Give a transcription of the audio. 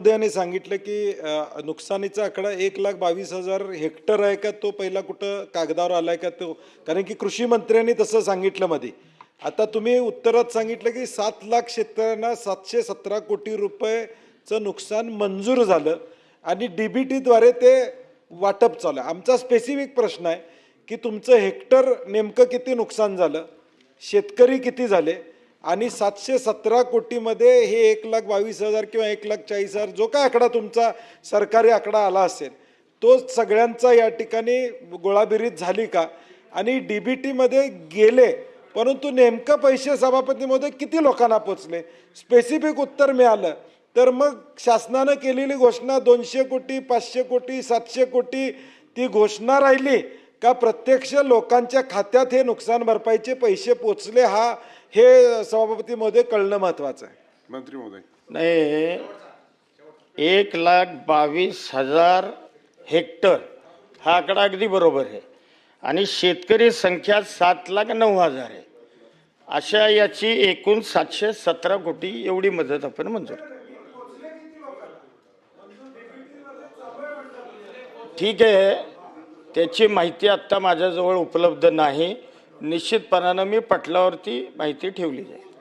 उदयाने सांगितलं की नुकसानीचा आकडा 1,22,000 हेक्टर आहे का, तो पहिला कुठं कागदावर आलाय का तो, कारण की कृषी मंत्र्यांनी तसं सांगितलं मध्ये. आता तुम्ही उत्तरात सांगितलं की 7 लाख शेतकऱ्यांना 717 कोटी रुपयेचं नुकसान मंजूर झालं आणि DBTद्वारे ते वाटप चालू आहे. आमचा स्पेसिफिक प्रश्न आहे की तुमचं हेक्टर नेमकं किती नुकसान झालं, शेतकरी किती झाले आणि 717 कोटीमध्ये हे 1,22,000 किंवा 1,40,000 जो काय आकडा तुमचा सरकारी आकडा आला असेल तो सगळ्यांचा या ठिकाणी गोळाबेरीज झाली का, आणि DBTमध्ये गेले परंतु नेमकं पैसे सभापतीमध्ये किती लोकांना पोचले, स्पेसिफिक उत्तर मिळालं तर मग शासनानं केलेली घोषणा 200 कोटी 500 कोटी 700 कोटी ती घोषणा राहिली का प्रत्यक्ष लोकांच्या खात्यात हे नुकसान भरपाईचे पैसे पोचले, हा हे सभापती महोदय कळणं महत्वाचं आहे. मंत्री महोदय, नाही, 1,22,000 हेक्टर हा आकडा अगदी बरोबर आहे आणि शेतकरी संख्या 7,09,000 आहे. अशा याची एकूण 717 कोटी एवढी मदत आपण मंजूर. ठीक आहे, त्याची माहिती आत्ता माझ्याजवळ उपलब्ध नाही. निश्चितपणानं मी पटलावरती माहिती ठेवली जाईल.